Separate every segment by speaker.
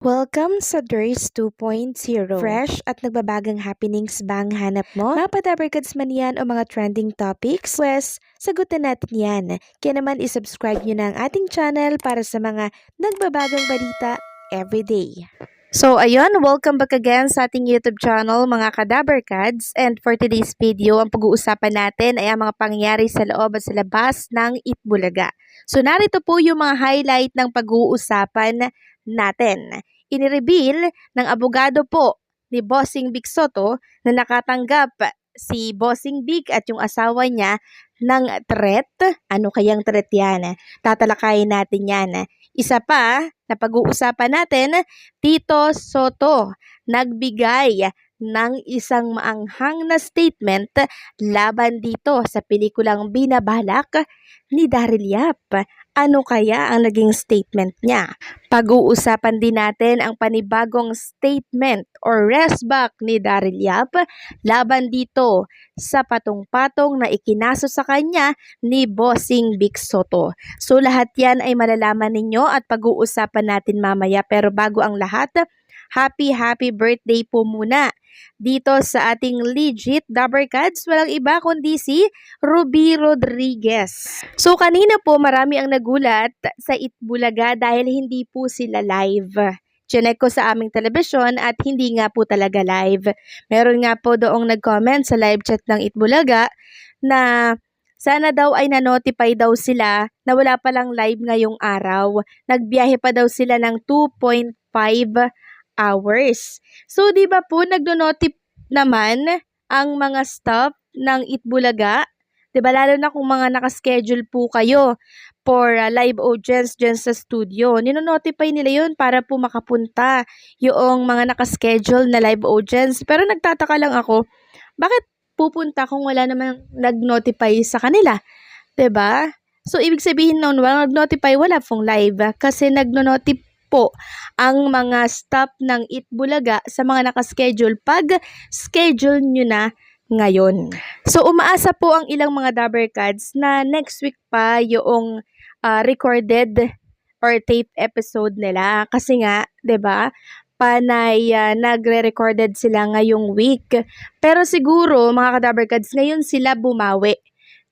Speaker 1: Welcome sa DRS 2.0. Fresh at nagbabagang happenings ba ang hanap mo? Mga padabarkads man yan o mga trending topics? Pwes, sagutin natin yan. Kaya naman isubscribe nyo na ang ating channel para sa mga nagbabagang balita everyday. So ayun, welcome back again sa ating YouTube channel mga kadabarkads, and for today's video, ang pag-uusapan natin ay ang mga pangyayari sa loob at sa labas ng Itbulaga. So narito po yung mga highlight ng pag-uusapan natin. Inireveal ng abogado po ni Bossing Vic Soto na nakatanggap si Bossing Vic at yung asawa niya ng threat. Ano kayang threat yan? Tatalakayin natin yan. Isa pa na pag-uusapan natin, Tito Soto nagbigay ng isang maanghang na statement laban dito sa pelikulang Binabalak ni Daryl Yap. Ano kaya ang naging statement niya? Pag-uusapan din natin ang panibagong statement or resback ni Daryl Yap laban dito sa patong-patong na ikinaso sa kanya ni Bossing Vic Soto. So lahat yan ay malalaman ninyo at pag-uusapan natin mamaya, pero bago ang lahat, happy birthday po muna dito sa ating legit Dabarkads, walang iba kundi si Ruby Rodriguez. So kanina po marami ang nagulat sa Itbulaga dahil hindi po sila live. Chinek ko sa aming telebisyon at hindi nga po talaga live. Meron nga po doong nag-comment sa live chat ng Itbulaga na sana daw ay na-notify daw sila na wala palang live ngayong araw. Nagbiyahe pa daw sila ng 2.5 hours. So, di ba po, nagno-notif naman ang mga staff ng Itbulaga? Di ba, lalo na kung mga nakaschedule po kayo for live audience dyan sa studio. Nino-notify nila yun para po makapunta yung mga nakaschedule na live audience. Pero nagtataka lang ako, bakit pupunta kung wala namang nag-notify sa kanila? Di ba? So, ibig sabihin nun, walang nag-notify, wala pong live. Kasi nagno-notify po ang mga staff ng Itbulaga sa mga nakaschedule pag schedule nyo na ngayon. So umaasa po ang ilang mga Dabarkads na next week pa yung recorded or tape episode nila, kasi nga 'di ba panay nagre-recorded sila ngayong week. Pero siguro mga Dabarkads, ngayon sila bumawi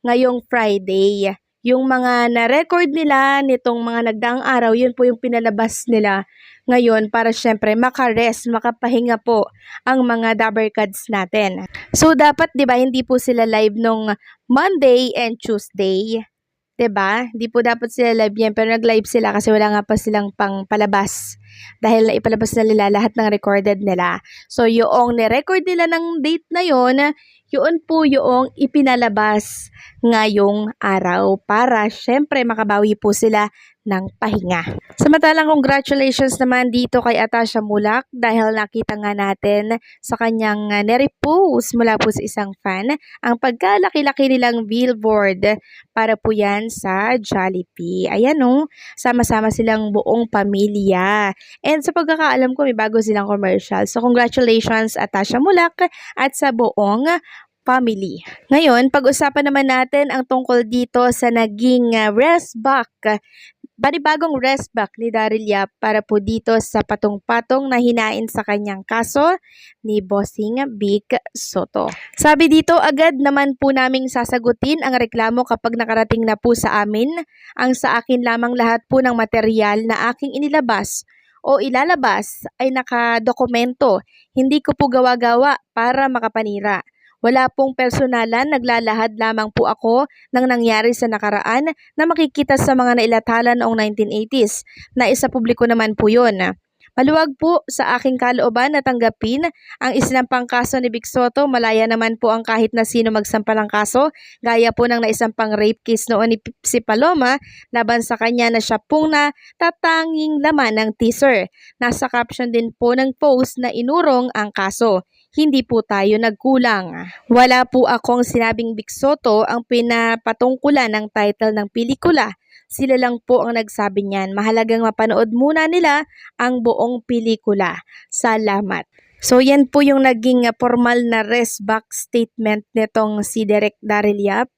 Speaker 1: ngayong Friday. Yung mga na-record nila nitong mga nagdaang araw, yun po yung pinalabas nila ngayon para syempre makarest, makapahinga po ang mga Dabarkads natin. So dapat 'di ba hindi po sila live nung Monday and Tuesday. 'Di ba? Hindi po dapat sila live yan, pero nag-live sila kasi wala nga pa silang pang palabas. Dahil naipalabas na nila lahat ng recorded nila. So yung ni-record nila ng date na yun po yung ipinalabas ngayong araw para syempre makabawi po sila ng pahinga. Samantalang congratulations naman dito kay Atasha Mulak dahil nakita nga natin sa kanyang nirepost mula po sa isang fan ang pagkalaki-laki nilang billboard para po yan sa Jollibee. Ayan o, sama-sama silang buong pamilya. And sa pagkakaalam ko, may bago silang commercial. So congratulations Atasha Mulak at sa buong family. Ngayon, pag-usapan naman natin ang tungkol dito sa naging restback, bagong restback ni Daryl Yap para po dito sa patong-patong na hinain sa kanyang kaso ni Bossing Vic Soto. Sabi dito, agad naman po naming sasagutin ang reklamo kapag nakarating na po sa amin. Ang sa akin lamang lahat po ng material na aking inilabas o ilalabas ay nakadokumento. Hindi ko po gawa-gawa para makapanira. Wala pong personalan, naglalahad lamang po ako ng nangyari sa nakaraan na makikita sa mga nailathala noong 1980s. Naisa publiko naman po yun. Maluwag po sa aking kalooban na tanggapin ang isinampang kaso ni Vic Soto. Malaya naman po ang kahit na sino magsampa ng kaso. Gaya po ng naisampang rape case noon ni si Paloma laban sa kanya na siya pong natatanging laman ng teaser. Nasa caption din po ng post na inurong ang kaso. Hindi po tayo nagkulang. Wala po akong sinabing Vic Soto ang pinapatungkulan ng title ng pelikula. Sila lang po ang nagsabi niyan. Mahalagang mapanood muna nila ang buong pelikula. Salamat. So yan po yung naging formal na res back statement nitong si Direk Daryl Yap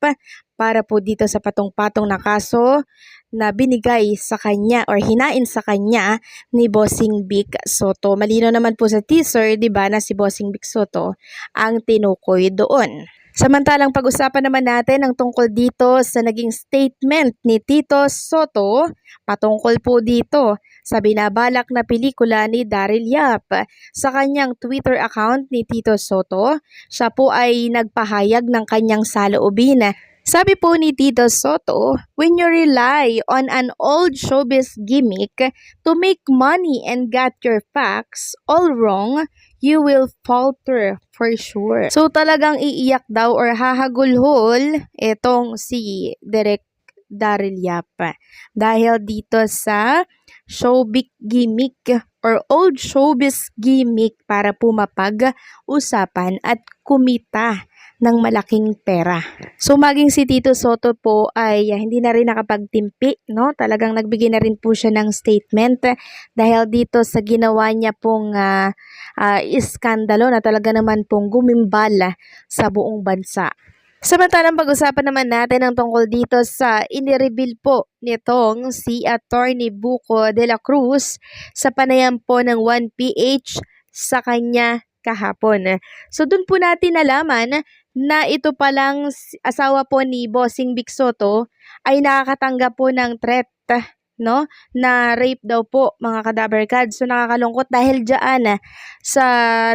Speaker 1: para po dito sa patong-patong na kaso na binigay sa kanya or hinain sa kanya ni Bossing Vic Soto. Malino naman po sa teaser, 'di ba, na si Bossing Vic Soto ang tinukoy doon. Samantalang pag-usapan naman natin ang tungkol dito sa naging statement ni Tito Soto patungkol po dito sa binabalak na pelikula ni Daryl Yap. Sa kanyang Twitter account ni Tito Soto, siya po ay nagpahayag ng kanyang saloobin. Sabi po ni Tito Soto, when you rely on an old showbiz gimmick to make money and get your facts all wrong, you will falter for sure. So talagang iiyak daw or hahagulhol itong si Direk Daryl Yap dahil dito sa showbiz gimmick or old showbiz gimmick para po mapag-usapan at kumita ng malaking pera. So maging si Tito Soto po ay hindi na rin nakapagtimpi, no? Talagang nagbigay na rin po siya ng statement dahil dito sa ginawa niya pong iskandalo na talaga naman pong gumimbal sa buong bansa. Samantalang pag-usapan naman natin ang tungkol dito sa inireveal po nitong si Attorney Buko de la Cruz sa panayam po ng 1PH sa kanya kahapon. So doon po natin nalaman na ito palang asawa po ni Bossing Vic Soto ay nakakatanggap po ng threat, no, na rape daw po, mga Kadaver Gods. So nakakalungkot dahil diyan sa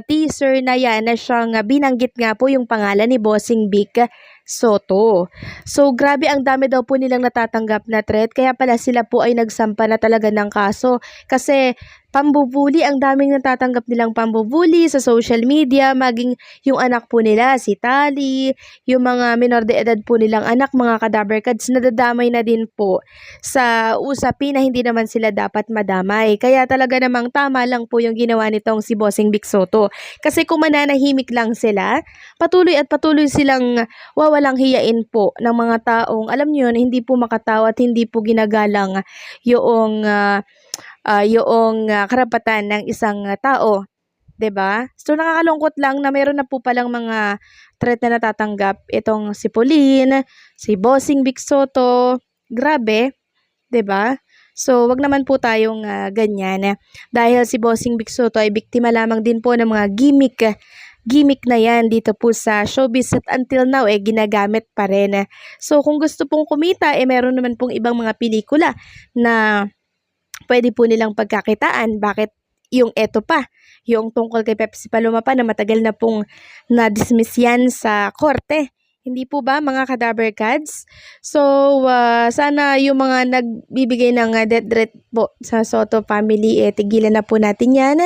Speaker 1: teaser na yan na siyang binanggit nga po yung pangalan ni Bossing Vic Soto. So grabe, ang dami daw po nilang natatanggap na threat, kaya pala sila po ay nagsampa na talaga ng kaso kasi pambubuli, ang daming natatanggap nilang pambubuli sa social media, maging yung anak po nila, si Tali, yung mga minor de edad po nilang anak, mga Kadaver Gods, nadadamay na din po sa usapin na hindi naman sila dapat madamay. Kaya talaga namang tama lang po yung ginawa nitong si Bossing Vic Soto. Kasi kung mananahimik lang sila, patuloy at patuloy silang wawalang hiyain po ng mga taong, alam niyo yun, hindi po makatawa at hindi po ginagalang yung karapatan ng isang tao, 'di ba? So nakakalungkot lang na meron na po palang mga threat na natatanggap itong si Pauline, si Bossing Vic Soto. Grabe, 'di ba? So wag naman po tayong ganyan dahil si Bossing Vic Soto ay biktima lamang din po ng mga gimmick na yan dito po sa showbiz at until now ginagamit pa rin. So kung gusto pong kumita meron naman pong ibang mga pelikula na pwede po nilang pagkakitaan. Bakit yung eto pa, yung tungkol kay Pepsi Paloma pa na matagal na pong na-dismiss yan sa korte. Hindi po ba, mga Kadaver Gods? So, sana yung mga nagbibigay ng death threat po sa Soto family, tigilan na po natin yan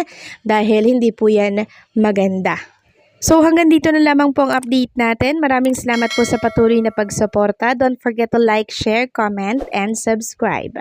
Speaker 1: dahil hindi po yan maganda. So hanggang dito na lamang po ang update natin. Maraming salamat po sa patuloy na pagsuporta. Don't forget to like, share, comment, and subscribe.